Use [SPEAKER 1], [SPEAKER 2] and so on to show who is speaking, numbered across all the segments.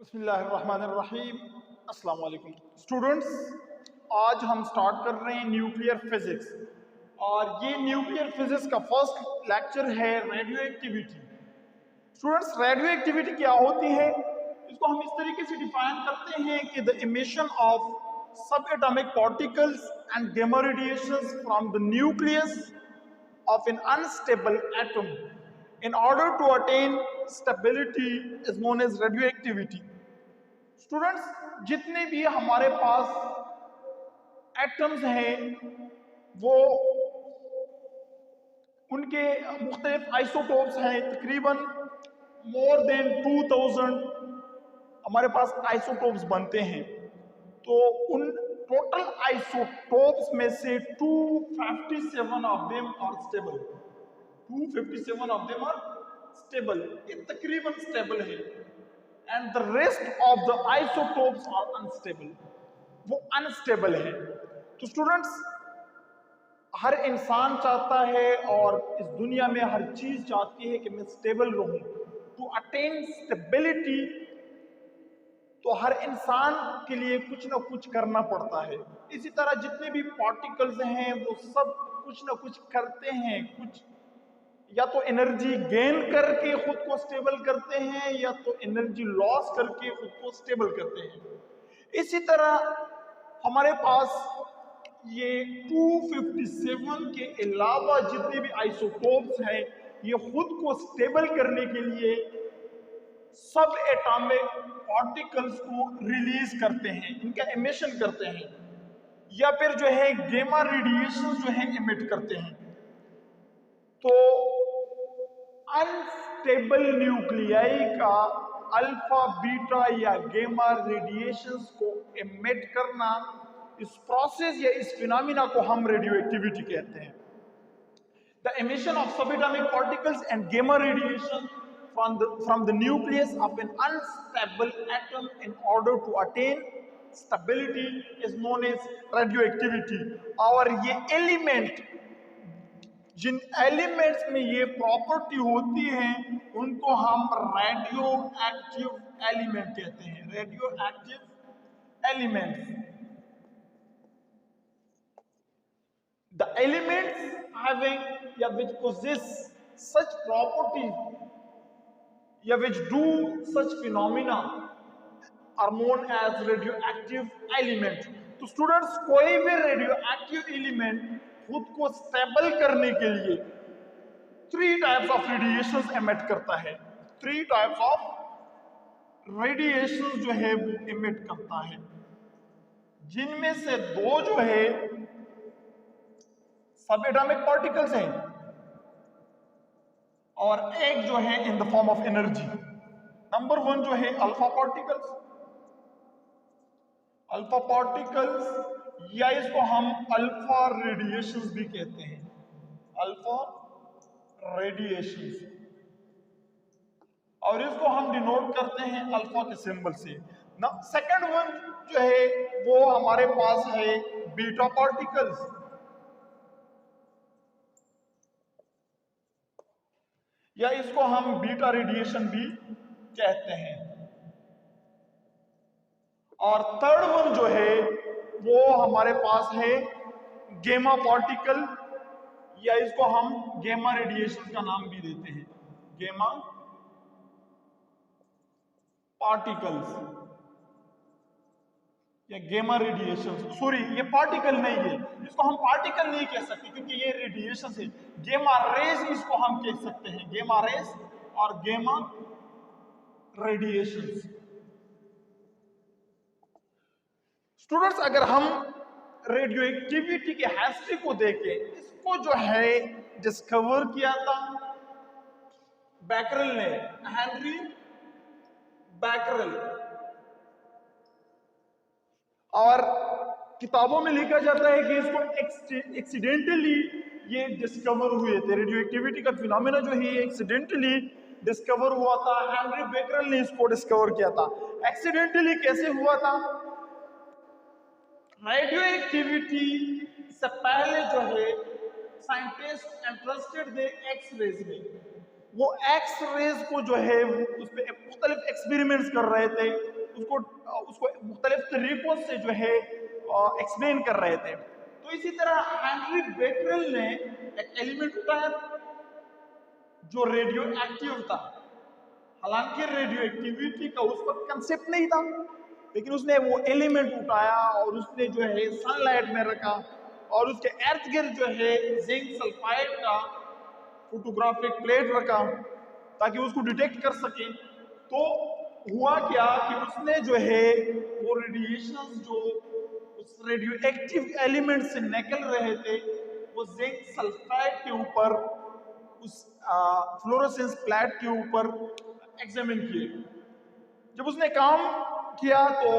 [SPEAKER 1] बिस्मिल्लाहिर्रहमानिर्रहीम। अस्सलाम वालेकुम स्टूडेंट्स, आज हम स्टार्ट कर रहे हैं न्यूक्लियर फिजिक्स और ये न्यूक्लियर फिजिक्स का फर्स्ट लेक्चर है radio activity. Students, radio activity क्या होती है? इसको हम इस तरीके से डिफाइन करते हैं कि द इमिशन ऑफ सब atomic particles and gamma radiations from the nucleus of an unstable atom in order to attain stability is known as radioactivity. Students, जितने भी हमारे पास एटम्स हैं वो उनके मुख्तलिफ आइसोटोप्स हैं। तकरीबन मोर देन 2000 हमारे पास आइसोटोप्स बनते हैं। तो उन टोटल आइसोटोप्स में से 257 of them are stable. 257 of them are stable, ये तकरीबन स्टेबल है। And the rest of the isotopes are unstable, वो अनस्टेबल है। तो स्टूडेंट्स, हर इंसान चाहता है और इस दुनिया में हर चीज चाहती है कि मैं स्टेबल रहूं। टू अटेन स्टेबिलिटी तो हर इंसान के लिए कुछ ना कुछ करना पड़ता है। इसी तरह जितने भी पार्टिकल्स हैं वो सब कुछ ना कुछ करते हैं। कुछ या तो एनर्जी गेन करके खुद को स्टेबल करते हैं या तो एनर्जी लॉस करके खुद को स्टेबल करते हैं। इसी तरह हमारे पास ये 257 के अलावा जितने भी आइसोटोप्स हैं ये खुद को स्टेबल करने के लिए सब एटॉमिक पार्टिकल्स को रिलीज करते हैं, इनका एमिशन करते हैं या फिर जो है गेमा रेडिएशन जो है एमिट करते हैं। तो अनस्टेबल न्यूक्लियाई का अल्फा बीटा या गेमा रेडिएशंस को एमिट करना, इस प्रोसेस या इस फिनोमिना को हम रेडियो एक्टिविटी कहते हैं। The emission of subatomic particles and गेमा radiation from the nucleus of an unstable atom in order to attain stability is known as radioactivity। और ये एलिमेंट, जिन एलिमेंट्स में ये प्रॉपर्टी होती है उनको हम रेडियो एक्टिव एलिमेंट कहते हैं। Radio active elements, the elements having या which possess such properties या which do such phenomena are known as radioactive element। तो स्टूडेंट्स, कोई भी रेडियोएक्टिव एलिमेंट खुद को स्टेबल करने के लिए 3 टाइप्स ऑफ रेडिएशंस एमिट करता है। 3 टाइप्स ऑफ रेडिएशंस जो है वो एमिट करता है, जिनमें से 2 जो है सब एटॉमिक पार्टिकल्स हैं और एक जो है in the form of energy. Number 1 जो है अल्फा पार्टिकल्स। अल्फा पार्टिकल्स या इसको हम अल्फा रेडिएशंस भी कहते हैं। अल्फा रेडिएशंस, और इसको हम डिनोट करते हैं अल्फा के सिंबल से। सेकंड वन जो है वो हमारे पास है बीटा पार्टिकल्स, या इसको हम बीटा रेडिएशन भी कहते हैं। और थर्ड वन जो है वो हमारे पास है गेमा पार्टिकल, या इसको हम गेमा रेडिएशन का नाम भी देते हैं। गेमा पार्टिकल्स या गेमा रेडिएशन। सॉरी, ये पार्टिकल नहीं है, इसको हम पार्टिकल नहीं कह सकते क्योंकि ये रेडिएशन है। गेमा रेज इसको हम कह सकते हैं, गेमा रेज और गेमा रेडिएशन। स्टूडेंट्स, अगर हम रेडियो एक्टिविटी के हिस्ट्री को देखें, इसको जो है डिस्कवर किया था बैकरल ने, हेनरी बैकरल। और किताबों में लिखा जाता है कि इसको एक्सीडेंटली ये डिस्कवर हुए थे। रेडियो एक्टिविटी का फिनोमेना जो है ये एक्सीडेंटली डिस्कवर हुआ था। हेनरी बैकरल ने इसको डिस्कवर किया था। एक्सीडेंटली कैसे हुआ था? रेडियो एक्टिविटी से पहले जो है साइंटिस्ट इंटरेस्टेड थे एक्स रेज में। वो एक्स रेज को जो है उस पे मुख्तलिफ एक्सपेरिमेंट्स कर रहे थे, उसको उसको मुख्तलिफ तरीकों से जो है एक्सप्लेन कर रहे थे। तो इसी तरह हेनरी बेकरेल ने एक एलिमेंट उठाया जो रेडियो एक्टिव था। हालांकि रेडियो एक्टिविटी का उस वक्त कंसेप्ट नहीं था, लेकिन उसने वो एलिमेंट उठाया और उसने जो है सनलाइट में रखा और उसके इर्द गिर्द जो है जिंक सल्फाइड का फोटोग्राफिक प्लेट रखा ताकि उसको डिटेक्ट कर सके। तो हुआ क्या कि उसने जो है वो रेडिएशन जो उस रेडियो एक्टिव एलिमेंट से निकल रहे थे वो जिंक सल्फाइड के ऊपर उस फ्लोरोसेंस प्लेट के ऊपर एग्जामिन किए। जब उसने काम किया तो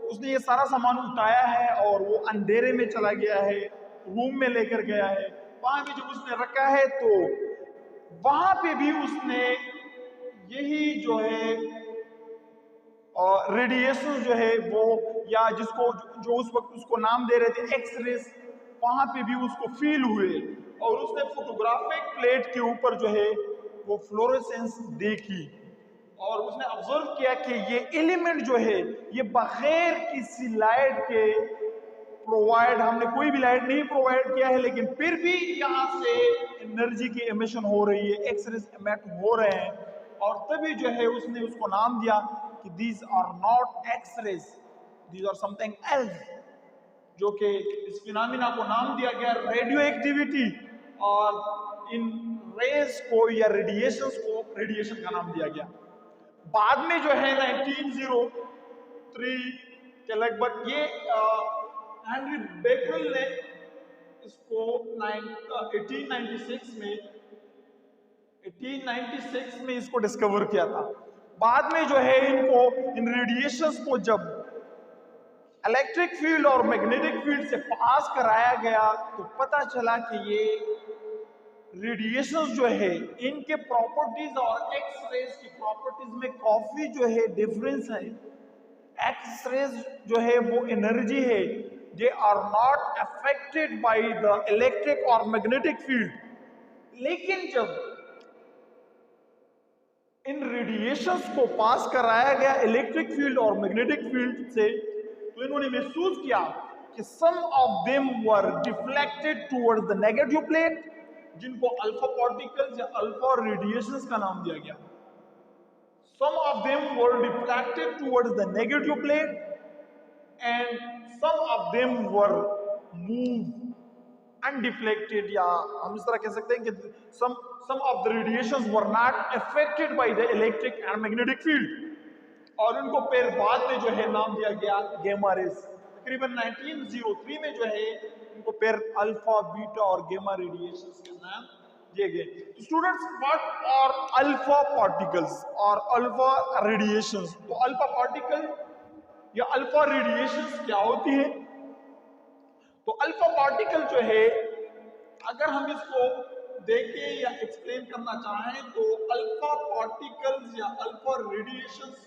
[SPEAKER 1] उसने ये सारा सामान उठाया है और वो अंधेरे में चला गया है, रूम में लेकर गया है। वहां पे जब उसने रखा है तो वहां पे भी उसने यही जो है रेडिएशन जो है वो, या जिसको जो उस वक्त उसको नाम दे रहे थे एक्स रेस, वहां पे भी उसको फील हुए और उसने फोटोग्राफिक प्लेट के ऊपर जो है वो फ्लोरोसेंस देखी और उसने ऑब्जर्व किया कि ये एलिमेंट जो है ये बगैर किसी लाइट के प्रोवाइड, हमने कोई भी लाइट नहीं प्रोवाइड किया है, लेकिन फिर भी यहाँ से एनर्जी की एमिशन हो रही है, एक्स रेज एमिट हो रहे हैं। और तभी जो है उसने उसको नाम दिया कि these are not X rays, these are something else, जो कि इस फिनोमिना को नाम दिया गया रेडियो एक्टिविटी। और इन रेज को या रेडिएशंस को रेडिएशन का नाम दिया गया। बाद में जो है 1903 के लगभग ये हेनरी बेकरेल ने इसको 1896 में इसको डिस्कवर किया था। बाद में जो है इनको इन रेडिएशंस को जब इलेक्ट्रिक फील्ड और मैग्नेटिक फील्ड से पास कराया गया तो पता चला कि ये रेडिएशंस जो है इनके प्रॉपर्टीज और एक्स रेज की प्रॉपर्टीज में काफी जो है डिफरेंस है। एक्स रेज जो है वो एनर्जी है, they are not affected by the electric और मैग्नेटिक फील्ड। लेकिन जब इन रेडिएशंस को पास कराया गया इलेक्ट्रिक फील्ड और मैग्नेटिक फील्ड से तो इन्होंने महसूस किया कि some of them were deflected towards the negative plate, जिनको अल्फा पार्टिकल्स या अल्फा रेडिएशंस का नाम दिया गया। Some of them were deflected towards the negative plate and some of them were moved undeflected, या हम इस तरह कह सकते हैं कि some of the radiations were not affected by the electric and magnetic field, और उनको फिर बाद में जो है नाम दिया गया गेमा रेस। तकरीबन 1903 में जो है इनको फिर अल्फा बीटा और गेमा रेडिएशंस का नाम दिए गए। तो students, what are alpha particles और अल्फा रेडिएशंस? तो अल्फा पार्टिकल या अल्फा रेडिएशंस क्या होती है? तो अल्फा पार्टिकल जो है, अगर हम इसको देखें या एक्सप्लेन करना चाहें तो अल्फा पार्टिकल्स या alpha radiations,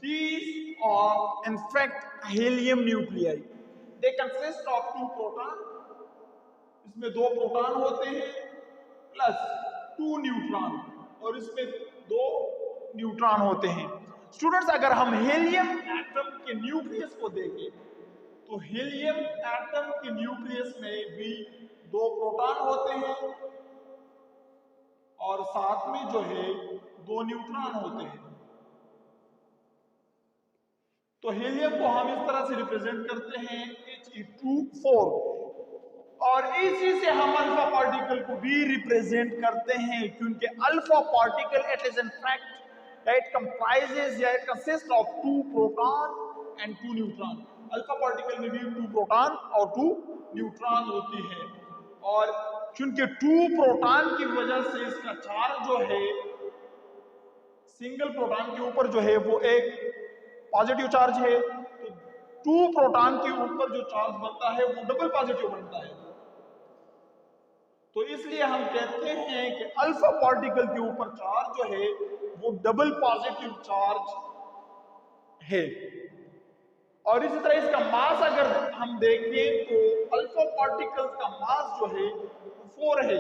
[SPEAKER 1] these are in fact helium nuclei. They consist of 2 proton, इसमें 2 प्रोटॉन होते हैं प्लस 2 न्यूट्रॉन, और इसमें 2 न्यूट्रॉन होते हैं। स्टूडेंट्स, अगर हम हीलियम एटम के न्यूक्लियस को देखें तो हीलियम एटम के न्यूक्लियस में भी 2 प्रोटॉन होते हैं और साथ में जो है 2 न्यूट्रॉन होते हैं। तो हीलियम को हम इस तरह से रिप्रेजेंट करते हैं He2 4, और इसी से हम अल्फा पार्टिकल को भी रिप्रेजेंट करते हैं, क्योंकि alpha particle it is in fact it comprises या it consist of 2 proton and 2 neutron. Alpha particle में भी 2 प्रोटॉन और 2 न्यूट्रॉन होती है, और क्योंकि 2 प्रोटॉन की वजह से इसका चार्ज जो है सिंगल प्रोटॉन के ऊपर जो है वो एक पॉजिटिव चार्ज है, तो 2 प्रोटॉन के ऊपर जो चार्ज बनता है वो डबल पॉजिटिव बनता है। तो इसलिए हम कहते हैं कि अल्फा पार्टिकल के ऊपर चार्ज जो है वो डबल पॉजिटिव चार्ज है। और इसी तरह इसका मास अगर हम देखें तो अल्फा पार्टिकल का मास जो है 4 है,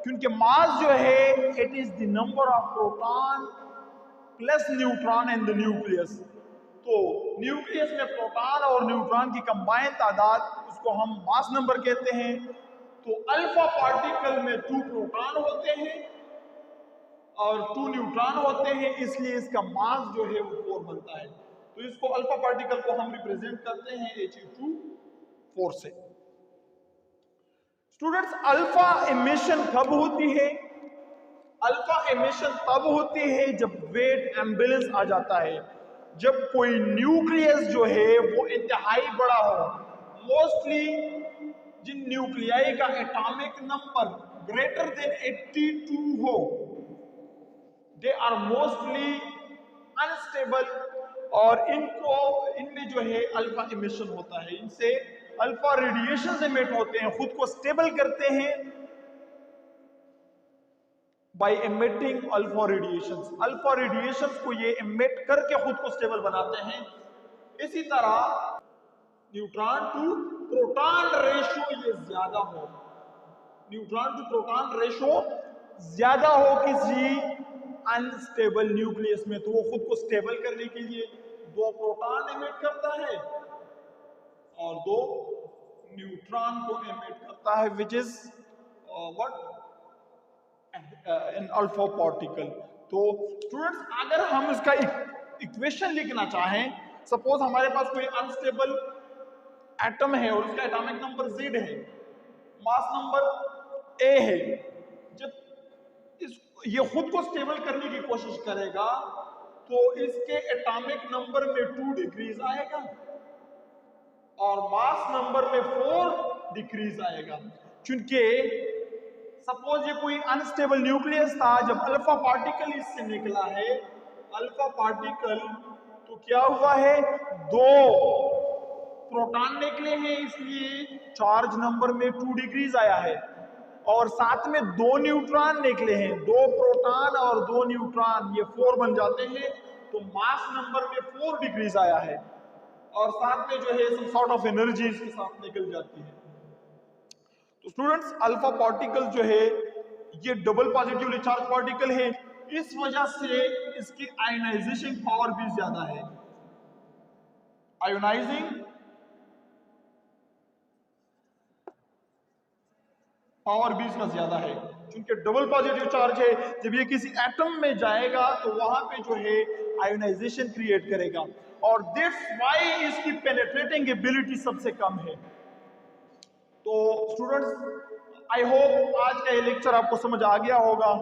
[SPEAKER 1] क्योंकि मास जो है it is the number of proton plus neutron in the nucleus. तो न्यूक्लियस में प्रोटॉन और न्यूट्रॉन की कंबाइन तादाद, उसको हम मास नंबर कहते हैं। तो अल्फा पार्टिकल में 2 प्रोटॉन होते हैं और 2 न्यूट्रॉन होते हैं, इसलिए इसका मास जो है वो 4 बनता है। तो इसको अल्फा पार्टिकल को हम रिप्रेजेंट करते हैं He2 4 से। स्टूडेंट्स, अल्फा इमिशन कब होती है? अल्फा इमिशन तब होती है जब वेट एम्बुलेंस आ जाता है, जब कोई न्यूक्लियस जो है वो इंतहाई बड़ा हो। मोस्टली जिन न्यूक्लियाई का एटॉमिक नंबर ग्रेटर देन 82 हो, दे आर मोस्टली अनस्टेबल, और इनमें जो है अल्फा इमिशन होता है। इनसे अल्फा रेडिएशन इमिट होते हैं, खुद को स्टेबल करते हैं by emitting alpha radiations. Alpha radiations को ये एमिट करके खुद को स्टेबल बनाते हैं। इसी तरह न्यूट्रॉन टू प्रोटॉन रेशो ये ज्यादा हो, न्यूट्रॉन टू प्रोटॉन रेशो ज्यादा हो किसी अनस्टेबल न्यूक्लियस में, तो वो खुद को स्टेबल करने के लिए 2 प्रोटॉन एमिट करता है और 2 न्यूट्रॉन को एमिट करता है, which is what in alpha particle. तो स्टूडेंट्स, अगर हम इसका इक्वेशन लिखना चाहें, सपोज हमारे पास कोई अनस्टेबल एटम है और उसका एटॉमिक नंबर Z है, मास नंबर A है। जब ये खुद को स्टेबल करने की कोशिश करेगा तो इसके एटॉमिक नंबर में 2 डिक्रीज आएगा और मास नंबर में 4 डिक्रीज आएगा। क्योंकि सपोज ये कोई अनस्टेबल न्यूक्लियस था, जब अल्फा पार्टिकल इससे निकला है, अल्फा पार्टिकल, तो क्या हुआ है, 2 प्रोटॉन निकले हैं, इसलिए चार्ज नंबर में 2 डिक्रीज आया है, और साथ में 2 न्यूट्रॉन निकले हैं, 2 प्रोटॉन और 2 न्यूट्रॉन, ये 4 बन जाते हैं। तो मास नंबर में 4 डिक्रीज आया है और साथ में जो है सम सॉर्ट ऑफ एनर्जी इसके साथ निकल जाती है। तो स्टूडेंट्स, अल्फा पार्टिकल जो है ये डबल पॉजिटिवली चार्ज पार्टिकल है, इस वजह से इसकी आयोनाइजेशन पावर भी ज्यादा है। आयोनाइजिंग पावर भी इसका ज्यादा है, क्योंकि डबल पॉजिटिव चार्ज है। जब ये किसी एटम में जाएगा तो वहां पे जो है आयोनाइजेशन क्रिएट करेगा, और दैट्स व्हाई इसकी पेनिट्रेटिंग एबिलिटी सबसे कम है। तो स्टूडेंट्स, आई होप आज का ये लेक्चर आपको समझ आ गया होगा।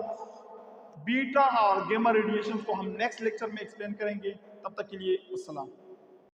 [SPEAKER 1] बीटा और गामा रेडिएशन को हम नेक्स्ट लेक्चर में एक्सप्लेन करेंगे। तब तक के लिए अस्सलाम।